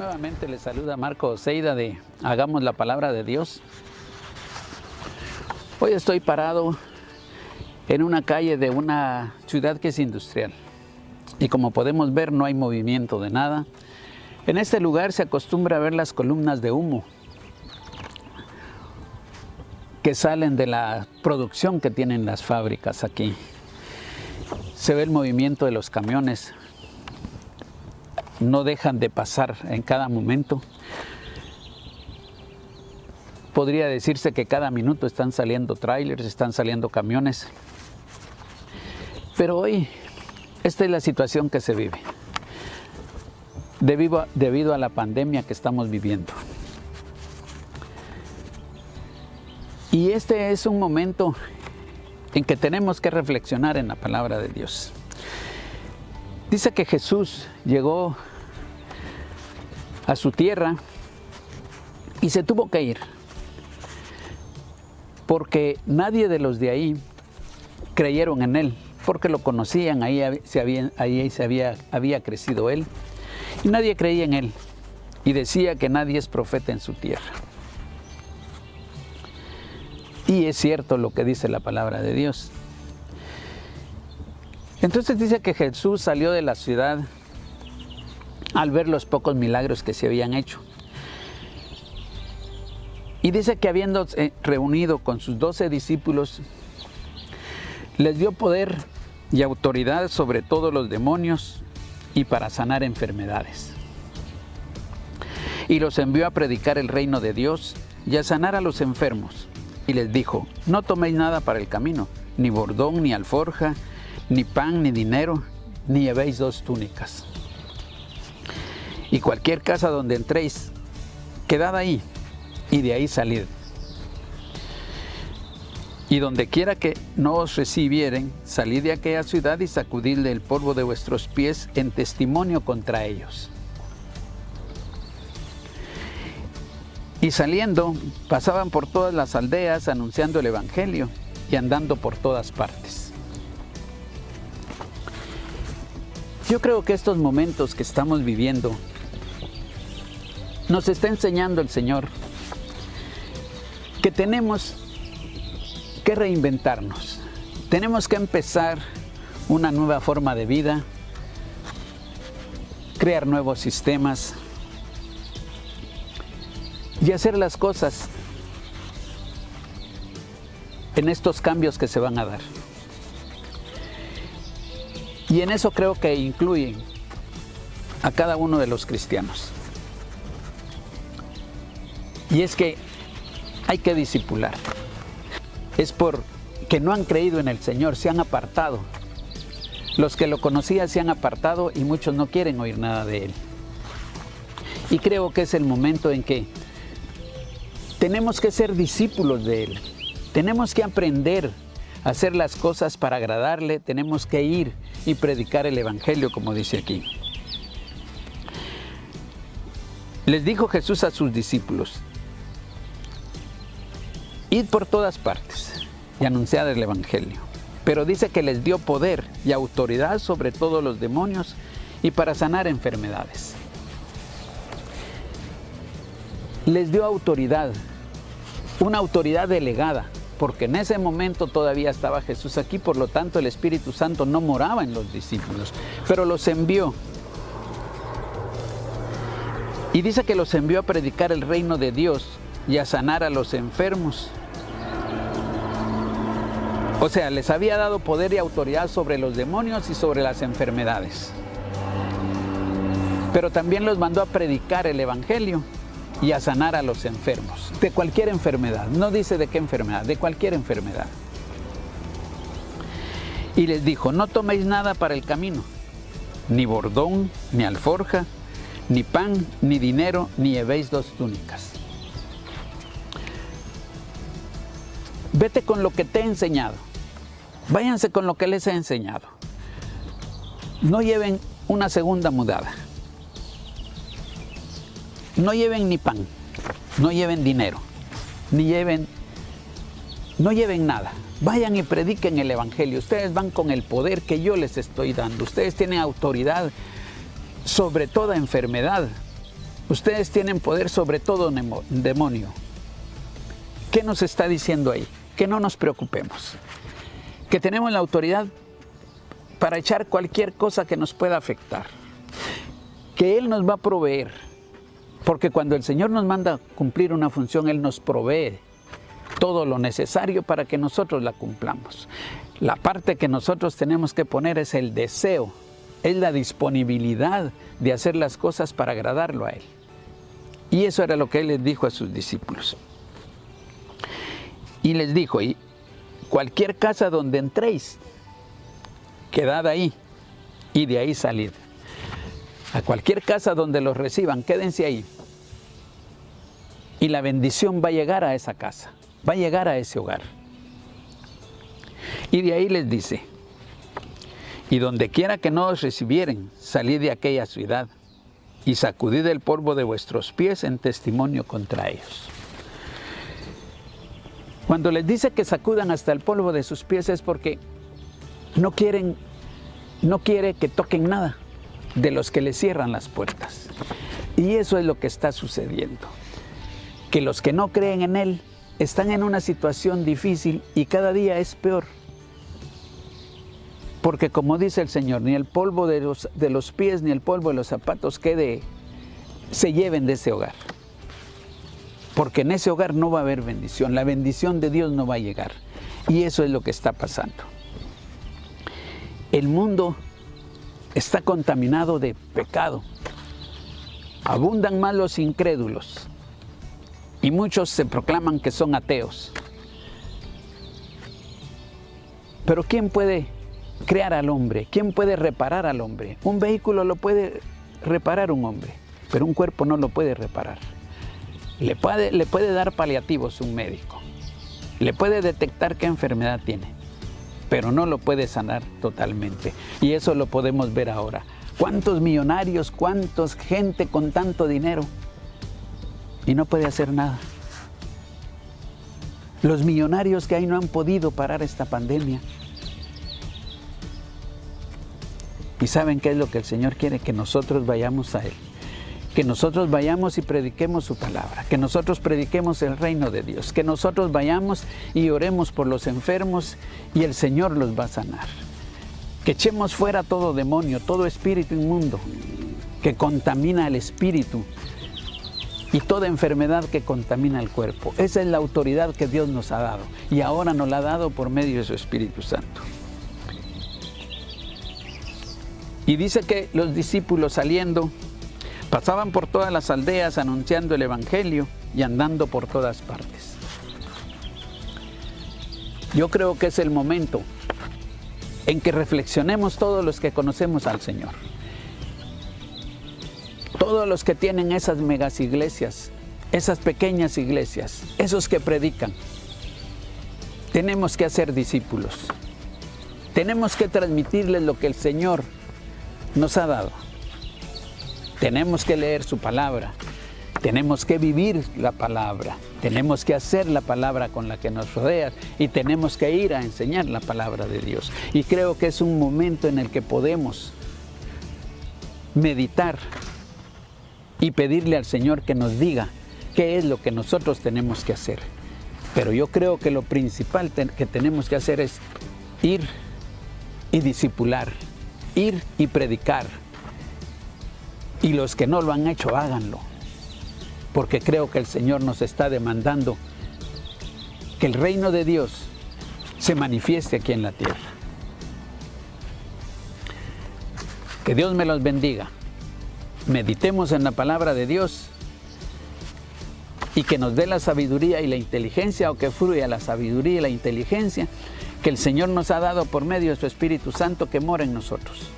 Nuevamente les saluda Marco Oseida de Hagamos la Palabra de Dios. Hoy estoy parado en una calle de una ciudad que es industrial. Y como podemos ver, no hay movimiento de nada. En este lugar se acostumbra a ver las columnas de humo que salen de la producción que tienen las fábricas aquí. Se ve el movimiento de los camiones. No dejan de pasar en cada momento. Podría decirse que cada minuto están saliendo trailers, están saliendo camiones. Pero hoy, esta es la situación que se vive, debido a la pandemia que estamos viviendo. Y este es un momento en que tenemos que reflexionar en la palabra de Dios. Dice que Jesús llegó a su tierra y se tuvo que ir, porque nadie de los de ahí creyeron en él, porque lo conocían, ahí había crecido él, y nadie creía en él, y decía que nadie es profeta en su tierra. Y es cierto lo que dice la palabra de Dios. Entonces dice que Jesús salió de la ciudad al ver los pocos milagros que se habían hecho. Y dice que habiendo reunido con sus 12 discípulos, les dio poder y autoridad sobre todos los demonios y para sanar enfermedades. Y los envió a predicar el reino de Dios y a sanar a los enfermos. Y les dijo: no toméis nada para el camino, ni bordón, ni alforja, ni pan, ni dinero, ni llevéis 2 túnicas. Y cualquier casa donde entréis, quedad ahí, y de ahí salid. Y donde quiera que no os recibieren, salid de aquella ciudad y sacudidle el polvo de vuestros pies en testimonio contra ellos. Y saliendo, pasaban por todas las aldeas anunciando el evangelio y andando por todas partes. Yo creo que estos momentos que estamos viviendo nos está enseñando el Señor que tenemos que reinventarnos, tenemos que empezar una nueva forma de vida, crear nuevos sistemas y hacer las cosas en estos cambios que se van a dar. Y en eso creo que incluyen a cada uno de los cristianos. Y es que hay que discipular. Es porque no han creído en el Señor, se han apartado. Los que lo conocían se han apartado y muchos no quieren oír nada de Él. Y creo que es el momento en que tenemos que ser discípulos de Él. Tenemos que aprender a hacer las cosas para agradarle. Tenemos que ir y predicar el evangelio, como dice aquí. Les dijo Jesús a sus discípulos: id por todas partes y anunciad el evangelio. Pero dice que les dio poder y autoridad sobre todos los demonios y para sanar enfermedades. Les dio autoridad, una autoridad delegada, porque en ese momento todavía estaba Jesús aquí, por lo tanto el Espíritu Santo no moraba en los discípulos, pero los envió. Y dice que los envió a predicar el reino de Dios y a sanar a los enfermos. O sea, les había dado poder y autoridad sobre los demonios y sobre las enfermedades. Pero también los mandó a predicar el evangelio y a sanar a los enfermos, de cualquier enfermedad. No dice de qué enfermedad, de cualquier enfermedad. Y les dijo: no toméis nada para el camino, ni bordón, ni alforja, ni pan, ni dinero, ni llevéis 2 túnicas. Vete con lo que te he enseñado. Váyanse con lo que les he enseñado. No lleven una segunda mudada. No lleven ni pan, no lleven dinero, no lleven nada. Vayan y prediquen el evangelio. Ustedes van con el poder que yo les estoy dando. Ustedes tienen autoridad sobre toda enfermedad. Ustedes tienen poder sobre todo demonio. ¿Qué nos está diciendo ahí? Que no nos preocupemos. Que tenemos la autoridad para echar cualquier cosa que nos pueda afectar. Que Él nos va a proveer. Porque cuando el Señor nos manda cumplir una función, Él nos provee todo lo necesario para que nosotros la cumplamos. La parte que nosotros tenemos que poner es el deseo, es la disponibilidad de hacer las cosas para agradarlo a Él. Y eso era lo que Él les dijo a sus discípulos. Y les dijo, y cualquier casa donde entréis, quedad ahí y de ahí salid. A cualquier casa donde los reciban, quédense ahí. Y la bendición va a llegar a esa casa, va a llegar a ese hogar. Y de ahí les dice, y donde quiera que no os recibieren, salid de aquella ciudad y sacudid el polvo de vuestros pies en testimonio contra ellos. Cuando les dice que sacudan hasta el polvo de sus pies es porque no quiere que toquen nada de los que les cierran las puertas. Y eso es lo que está sucediendo. Que los que no creen en Él están en una situación difícil y cada día es peor. Porque como dice el Señor, ni el polvo de los pies ni el polvo de los zapatos se lleven de ese hogar. Porque en ese hogar no va a haber bendición, la bendición de Dios no va a llegar. Y eso es lo que está pasando. El mundo está contaminado de pecado. Abundan más los incrédulos. Y muchos se proclaman que son ateos. Pero ¿quién puede crear al hombre? ¿Quién puede reparar al hombre? Un vehículo lo puede reparar un hombre, pero un cuerpo no lo puede reparar. Le puede dar paliativos un médico. Le puede detectar qué enfermedad tiene, pero no lo puede sanar totalmente. Y eso lo podemos ver ahora. ¿Cuántos millonarios, cuántos gente con tanto dinero? Y no puede hacer nada. Los millonarios que hay no han podido parar esta pandemia. ¿Y saben qué es lo que el Señor quiere? Que nosotros vayamos a Él. Que nosotros vayamos y prediquemos su palabra. Que nosotros prediquemos el reino de Dios. Que nosotros vayamos y oremos por los enfermos y el Señor los va a sanar. Que echemos fuera todo demonio, todo espíritu inmundo que contamina el espíritu y toda enfermedad que contamina el cuerpo. Esa es la autoridad que Dios nos ha dado y ahora nos la ha dado por medio de su Espíritu Santo. Y dice que los discípulos saliendo pasaban por todas las aldeas anunciando el Evangelio y andando por todas partes. Yo creo que es el momento en que reflexionemos todos los que conocemos al Señor. Todos los que tienen esas megas iglesias, esas pequeñas iglesias, esos que predican. Tenemos que hacer discípulos. Tenemos que transmitirles lo que el Señor nos ha dado. Tenemos que leer su palabra. Tenemos que vivir la palabra. Tenemos que hacer la palabra con la que nos rodea y tenemos que ir a enseñar la palabra de Dios. Y creo que es un momento en el que podemos meditar y pedirle al Señor que nos diga qué es lo que nosotros tenemos que hacer. Pero yo creo que lo principal que tenemos que hacer es ir y discipular, ir y predicar. Y los que no lo han hecho, háganlo. Porque creo que el Señor nos está demandando que el reino de Dios se manifieste aquí en la tierra. Que Dios me los bendiga. Meditemos en la palabra de Dios y que nos dé la sabiduría y la inteligencia, o que fluya la sabiduría y la inteligencia que el Señor nos ha dado por medio de su Espíritu Santo que mora en nosotros.